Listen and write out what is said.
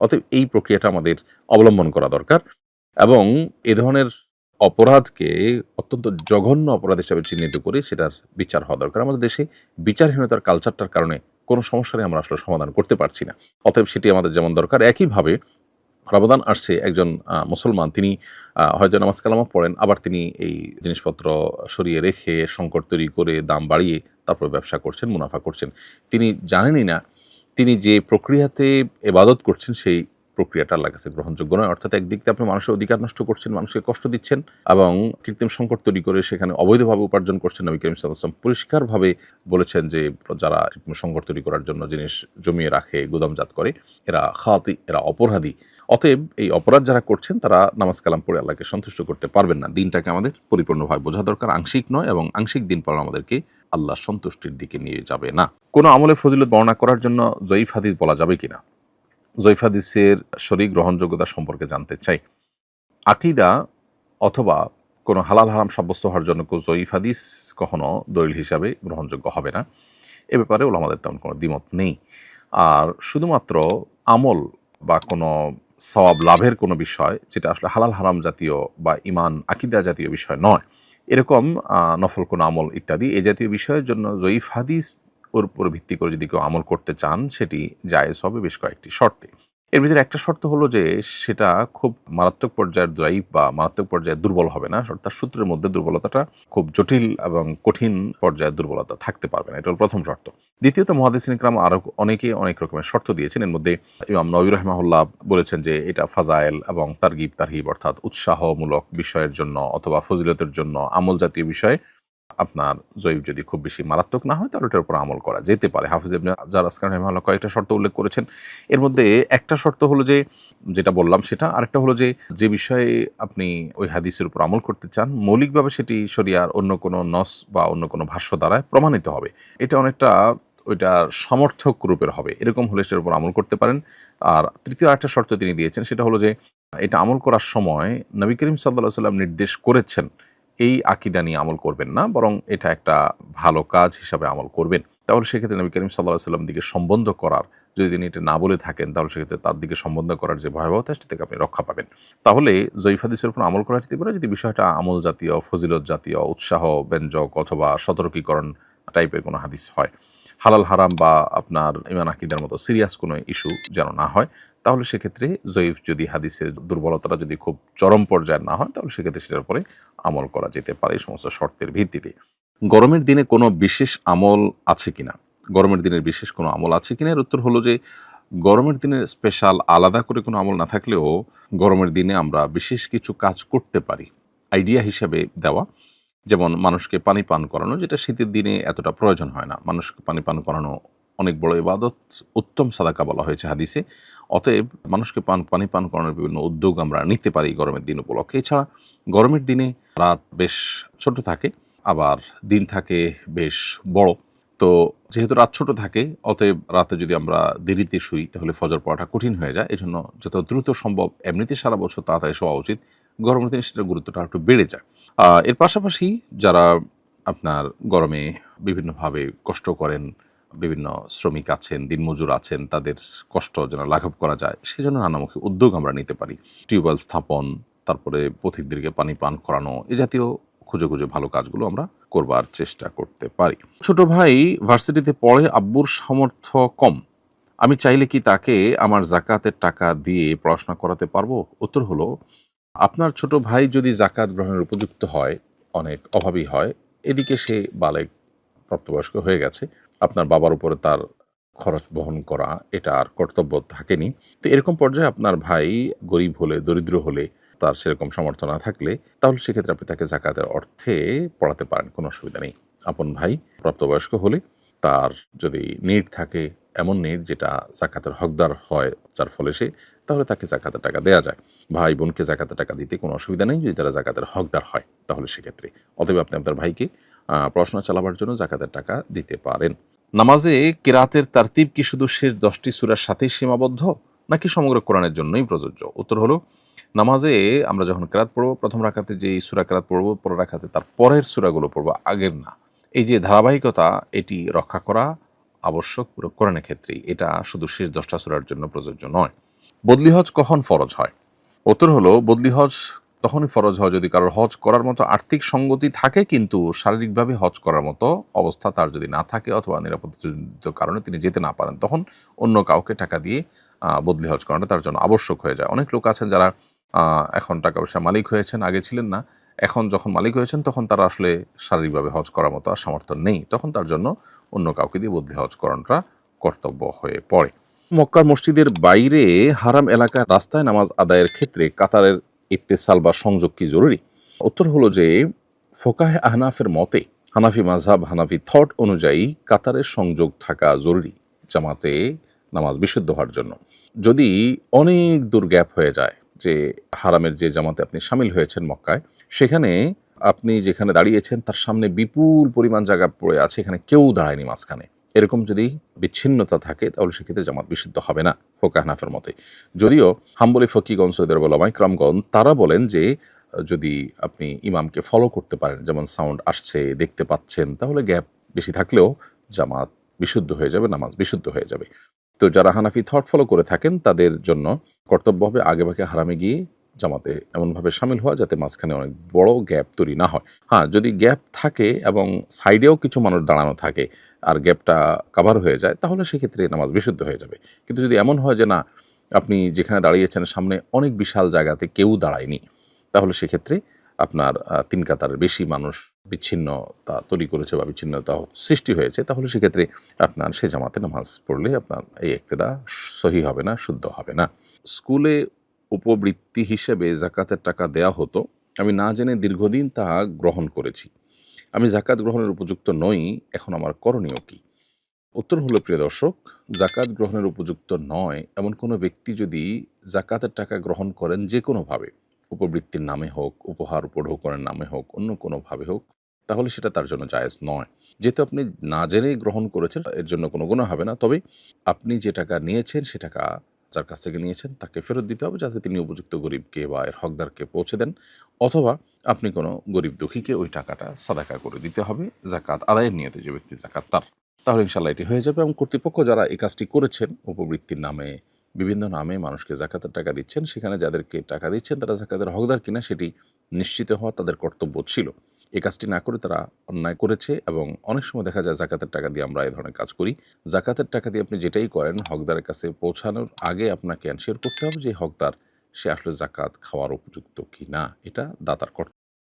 অতএব এই প্রক্রিয়াটা আমাদের অবলম্বন করা দরকার এবং এ ধরনের অপরাধকে অত্যন্ত জঘন্য অপরাধ হিসাবে চিহ্নিত করে সেটার বিচার হওয়া দরকার। আমাদের দেশে বিচারহীনতার কালচারটার কারণে কোনো সমস্যারই আমরা আসলে সমাধান করতে পারছি না। অতএব সেটি আমাদের যেমন দরকার, একইভাবে রমাদান আসছে, একজন মুসলমান তিনি হয়তো নামাজ কালামও পড়েন, আবার তিনি এই জিনিসপত্র সরিয়ে রেখে সংকট তৈরি করে দাম বাড়িয়ে তারপর ব্যবসা করছেন, মুনাফা করছেন। তিনি জানেনই না তিনি যে প্রক্রিয়াতে ইবাদত করছেন সেই প্রক্রিয়াটা আল্লাহর কাছে গ্রহণযোগ্য নয়। অর্থাৎ একদিক দিয়ে আপনি মানুষের অধিকার নষ্ট করছেন, মানুষকে কষ্ট দিচ্ছেন এবং কৃত্রিম সংকট তৈরি করে সেখানে অবৈধভাবে উপার্জন করছেন। নবী করিম সাল্লাল্লাহু আলাইহি ওয়াসাল্লাম পরিষ্কারভাবে বলেছেন যে যারা কৃত্রিম সংকট তৈরি করার জন্য জিনিস জমিয়ে রাখে, গুদামজাত করে, এরা খাতি, এরা অপরাধী। অতএব এই অপরাধ যারা করছেন তারা নামাজ কালাম পড়ে আল্লাহকে সন্তুষ্ট করতে পারবেন না। দিনটাকে আমাদের পরিপূর্ণভাবে বোঝা দরকার, আংশিক নয়, এবং আংশিক দিন পালন আমাদেরকে আল্লাহ সন্তুষ্টির দিকে নিয়ে যাবে না। কোনো আমলে ফজিলত বর্ণনা করার জন্য জয়ীফ হাদিস বলা যাবে কিনা? জয়ীফ হাদিসের সঠিক গ্রহণযোগ্যতা সম্পর্কে জানতে চাই। আকীদা অথবা কোনো হালাল হারাম সাব্যস্ত হওয়ার জন্য কোনো জয়ীফ হাদিস কখনো দলিল হিসাবে গ্রহণযোগ্য হবে না। এ ব্যাপারে ওলামাদের তেমন কোনো দ্বিমত নেই। আর শুধুমাত্র আমল বা কোনো সওয়াব লাভের কোনো বিষয় যেটা আসলে হালাল হারাম জাতীয় বা ঈমান আকীদা জাতীয় বিষয় নয়, এরকম নফল কোনো আমল ইত্যাদি এ জাতীয় বিষয়ের জন্য জয়ীফ হাদিস ওর উপর ভিত্তি করে যদি কেউ আমল করতে চান সেটি জায়েজ হবে বেশ কয়েকটি শর্তে। এর ভিতরে একটা শর্ত হলো যে সেটা খুব মারাত্মক পর্যায়ের জয়ীফ বা মারাত্মক পর্যায়ে দুর্বল হবে না। তার সূত্রের মধ্যে দুর্বলতাটা খুব জটিল এবং কঠিন পর্যায়ের দুর্বলতা থাকতে পারবে না। এটা হল প্রথম শর্ত। দ্বিতীয়ত, মুহাদ্দিসিন ইকরাম আরও অনেকে অনেক রকমের শর্ত দিয়েছেন। এর মধ্যে ইমাম নবী রাহিমাহুল্লাহ বলেছেন যে এটা ফাজায়েল এবং তারগিব তারহিব, অর্থাৎ উৎসাহমূলক বিষয়ের জন্য অথবা ফজিলতের জন্য আমল জাতীয় বিষয়ে আপনার জয়ীফ যদি খুব বেশি মারাত্মক না হয় তাহলে এটার উপর আমল করা যেতে পারে। হাফিজ ইবনে হাজার আসকালানি রাহিমাহুল্লাহ কয়েকটা শর্ত উল্লেখ করেছেন। এর মধ্যে একটা শর্ত হলো যে যেটা বললাম সেটা, আরেকটা হলো যে বিষয়ে আপনি ওই হাদিসের উপর আমল করতে চান মৌলিকভাবে সেটি শরিয়ার অন্য কোনো নস বা অন্য কোনো ভাষ্য দ্বারা প্রমাণিত হবে। এটা অনেকটা ওইটা সমর্থক রূপের হবে, এরকম হলে সেটার উপর আমল করতে পারেন। আর তৃতীয় একটা শর্ত তিনি দিয়েছেন, সেটা হলো যে এটা আমল করার সময় নবী করিম সাল্লাল্লাহু আলাইহি ওয়াসাল্লাম নির্দেশ করেছেন এই আকীদা নিয়ে আমল করবেন না, বরং এটা একটা ভালো কাজ হিসাবে আমল করবেন। তাহলে সেক্ষেত্রে নবী করিম সাল্লাল্লাহু আলাইহি ওয়াসাল্লাম দিকে সম্বন্ধ করার, যদি তিনি এটা না বলে থাকেন তাহলে সেক্ষেত্রে তার দিকে সম্বন্ধ করার যে ভয়াবহতা সেটা থেকে আপনি রক্ষা পাবেন। তাহলে জয়ীফ হাদিসের উপর আমল করা যেতে পারে যদি বিষয়টা আমল জাতীয়, ফজিলত জাতীয়, উৎসাহ ব্যঞ্জক অথবা সতর্কীকরণ টাইপের কোনো হাদিস হয়। হালাল হারাম বা আপনার ঈমান আকীদার মতো সিরিয়াস কোনো ইস্যু যেন না হয়। তাহলে সেক্ষেত্রে জয়ীফ যদি হাদিসের দুর্বলতাটা যদি খুব চরম পর্যায়ের না হয় তাহলে সেক্ষেত্রে সেটার উপরে আমল করা যেতে পারে এই সমস্ত শর্তের ভিত্তিতে। গরমের দিনে কোনো বিশেষ আমল আছে কিনা? গরমের দিনের বিশেষ কোনো আমল আছে কিনা? এর উত্তর হলো যে গরমের দিনে স্পেশাল আলাদা করে কোনো আমল না থাকলেও গরমের দিনে আমরা বিশেষ কিছু কাজ করতে পারি। আইডিয়া হিসাবে দেওয়া, যেমন মানুষকে পানি পান করানো, যেটা শীতের দিনে এতটা প্রয়োজন হয় না। মানুষকে পানি পান করানো অনেক বড় ইবাদত, উত্তম সাদাকা বলা হয়েছে হাদিসে। অতএব মানুষকে পানি পান করানোর বিভিন্ন উদ্যোগ আমরা নিতে পারি গরমের দিন উপলক্ষে। এছাড়া গরমের দিনে রাত বেশ ছোট থাকে, আবার দিন থাকে বেশ বড়। তো যেহেতু রাত ছোট থাকে অতএব রাতে যদি আমরা দেরিতে শুই তাহলে ফজর পড়াটা কঠিন হয়ে যায়। এজন্য যত দ্রুত সম্ভব, এমনিতে সারা বছর তাড়াতাড়ি শোয়া উচিত, গরমের দিনে সেটার গুরুত্বটা একটু বেড়ে যায়। এর পাশাপাশি যারা আপনার গরমে বিভিন্নভাবে কষ্ট করেন, বিভিন্ন শ্রমিক আছেন, দিনমজুর আছেন, তাদের কষ্ট যেন লাঘব করা যায় সেজন্য নানামুখী উদ্যোগ আমরা নিতে পারি। টিউবওয়েল স্থাপন, তারপরে পথিকদেরকে পানি পান করানো, এ জাতীয় খুঁজে খুঁজে ভালো কাজগুলো আমরা করবার চেষ্টা করতে পারি। ছোট ভাই ভার্সিটিতে পড়ে, আব্বুর সামর্থ্য কম, আমি চাইলে কি তাকে আমার জাকাতের টাকা দিয়ে পড়াশোনা করাতে পারবো? উত্তর হলো, আপনার ছোট ভাই যদি জাকাত গ্রহণের উপযুক্ত হয়, অনেক অভাবী হয়, এদিকে সে বালেগ প্রাপ্তবয়স্ক হয়ে গেছে, আপনার বাবার উপরে তার খরচ বহন করা এটা আর কর্তব্য থাকেনি। তো এরকম পর্যায়ে আপনার ভাই গরিব হলে, দরিদ্র হলে, তার সেরকম সামর্থ্য না থাকলে তাহলে সেক্ষেত্রে আপনি তাকে জাকাতের অর্থে পড়াতে পারেন, কোনো অসুবিধা নেই। আপন ভাই প্রাপ্তবয়স্ক হলে তার যদি নিড থাকে, এমন নিড যেটা জাকাতের হকদার হয়, যার ফলে সে, তাহলে তাকে জাকাতের টাকা দেওয়া যায়। ভাই বোনকে জাকাতের টাকা দিতে কোনো অসুবিধা নেই যদি তারা জাকাতের হকদার হয়, তাহলে সেক্ষেত্রে অতএব আপনি আপনার ভাইকে পড়াশোনা চালাবার জন্য জাকাতের টাকা দিতে পারেন। নামাজে কিরাতের তারতিব কি শুধু শেষ 10টি সূরার সাথেই সীমাবদ্ধ নাকি সমগ্র কোরআনের জন্যই প্রযোজ্য? উত্তর হলো, নামাজে আমরা যখন কিরাত পড়ব, প্রথম রাকাতে যেই সূরা কিরাত পড়ব, পরের রাকাতে তার পরের সূরাগুলো পড়ব, আগের না। এই যে ধারাবাহিকতা, এটি রক্ষা করা আবশ্যক পুরো কোরআনের ক্ষেত্রেই। এটা শুধু শেষ 10টা সূরার জন্য প্রযোজ্য নয়। বদলি হজ কখন ফরজ হয়? উত্তর হলো, বদলি হজ তখনই ফরজ হয় যদি কারোর হজ করার মতো আর্থিক সঙ্গতি থাকে, কিন্তু শারীরিকভাবে হজ করার মতো অবস্থা তার যদি না থাকে অথবা নিরাপত্তাজনিত কারণে তিনি যেতে না পারেন, তখন অন্য কাউকে টাকা দিয়ে বদলি হজ করাটা তার জন্য আবশ্যক হয়ে যায়। অনেক লোক আছেন যারা এখন টাকা পয়সার মালিক হয়েছেন, আগে ছিলেন না। এখন যখন মালিক হয়েছেন তখন তারা আসলে শারীরিকভাবে হজ করার মতো আর সামর্থ্য নেই, তখন তার জন্য অন্য কাউকে দিয়ে বদলি হজ করানোটা কর্তব্য হয়ে পড়ে। মক্কার মসজিদের বাইরে হারাম এলাকার রাস্তায় নামাজ আদায়ের ক্ষেত্রে কাতারের ইত্তেসাল বা সংযোগ কি জরুরি? উত্তর হলো যে, ফোকাহে আহনাফের মতে, হানাফি মাযহাব, হানাফি থট অনুযায়ী কাতারের সংযোগ থাকা জরুরি জামাতে নামাজ বিশুদ্ধ হওয়ার জন্য। যদি অনেক দূর গ্যাপ হয়ে যায়, যে হারামের যে জামাতে আপনি শামিল হয়েছেন মক্কায়, সেখানে আপনি যেখানে দাঁড়িয়েছেন তার সামনে বিপুল পরিমাণ জায়গা পড়ে আছে, এখানে কেউ দাঁড়ায়নি মাঝখানে, এরকম যদি বিচ্ছিন্নতা থাকে তাহলে সেক্ষেত্রে জামাত বিশুদ্ধ হবে না ফোকাহ হানাফের মতে। যদিও হাম্বলি ফকিগণ, সৌদি আরবের ওলামায়ে কেরামগণ তারা বলেন যে যদি আপনি ইমামকে ফলো করতে পারেন, যেমন সাউন্ড আসছে, দেখতে পাচ্ছেন, তাহলে গ্যাপ বেশি থাকলেও জামাত বিশুদ্ধ হয়ে যাবে, নামাজ বিশুদ্ধ হয়ে যাবে। তো যারা হানাফি থট ফলো করে থাকেন তাদের জন্য কর্তব্য হবে আগেভাগে হারামে গিয়ে জামাতে এমনভাবে শামিল হওয়া যাতে মাঝখানে অনেক বড় গ্যাপ তৈরি না হয়। হ্যাঁ, যদি গ্যাপ থাকে এবং সাইডেও কিছু মানুষ দাঁড়ানো থাকে আর গ্যাপটা কাভার হয়ে যায়, তাহলে সেক্ষেত্রে নামাজ বিশুদ্ধ হয়ে যাবে। কিন্তু যদি এমন হয় যে না, আপনি যেখানে দাঁড়িয়েছেন সামনে অনেক বিশাল জায়গাতে কেউ দাঁড়ায়নি, তাহলে সেক্ষেত্রে আপনার ৩ কাতারের বেশি মানুষ বিচ্ছিন্নতা তৈরি করেছে বা বিচ্ছিন্নতা সৃষ্টি হয়েছে, তাহলে সেক্ষেত্রে আপনার সে জামাতে নামাজ পড়লে আপনার এই ইক্তেদা সহি হবে না, শুদ্ধ হবে না। স্কুলে উপবৃত্তি হিসেবে যাকাতের টাকা দেয়া হতো, আমি না জেনে দীর্ঘদিন তা গ্রহণ করেছি। আমি যাকাত গ্রহণের উপযুক্ত নই, এখন আমার করণীয় কি? উত্তর হলো, প্রিয় দর্শক, যাকাত গ্রহণের উপযুক্ত নয় এমন কোনো ব্যক্তি যদি যাকাতের টাকা গ্রহণ করেন যে কোনোভাবে, উপবৃত্তির নামে হোক, উপহার উপঢৌকনের নামে হোক, অন্য কোনোভাবে হোক, তাহলে সেটা তার জন্য জায়েজ নয়। যেহেতু আপনি না জেনেই গ্রহণ করেছেন, এর জন্য কোনো গুনাহ হবে না। তবে আপনি যে টাকা নিয়েছেন সে টাকা যার কাছ থেকে নিয়েছেন তাকে ফেরত দিতে হবে, যাতে তিনি উপযুক্ত গরিবকে বা এর হকদারকে পৌঁছে দেন, অথবা আপনি কোনো গরিব দুঃখীকে ওই টাকাটা সাদাকা করে দিতে হবে যাকাত আদায়ের নিয়তে, যে ব্যক্তি যাকাত তার। তাহলে ইনশাল্লাহ এটি হয়ে যাবে। এবং কর্তৃপক্ষ যারা এই কাজটি করেছেন, উপবৃত্তির নামে বিভিন্ন নামে মানুষকে যাকাতের টাকা দিচ্ছেন, সেখানে যাদেরকে টাকা দিচ্ছেন তারা যাকাতের হকদার কিনা সেটি নিশ্চিত হওয়া তাদের কর্তব্য ছিল। এই কাজটি না করে তারা অন্যায় করেছে। এবং অনেক সময় দেখা যায় যাকাতের টাকা দিয়ে আমরা এই ধরনের কাজ করি। যাকাতের টাকা দিয়ে আপনি যেটাই করেন, হকদারের কাছে পৌঁছানোর আগে আপনাকে এনশিওর করতে হবে যে হকদার সে আসলে যাকাত খাওয়ার উপযুক্ত কি না, এটা দাতার কর্তব্য।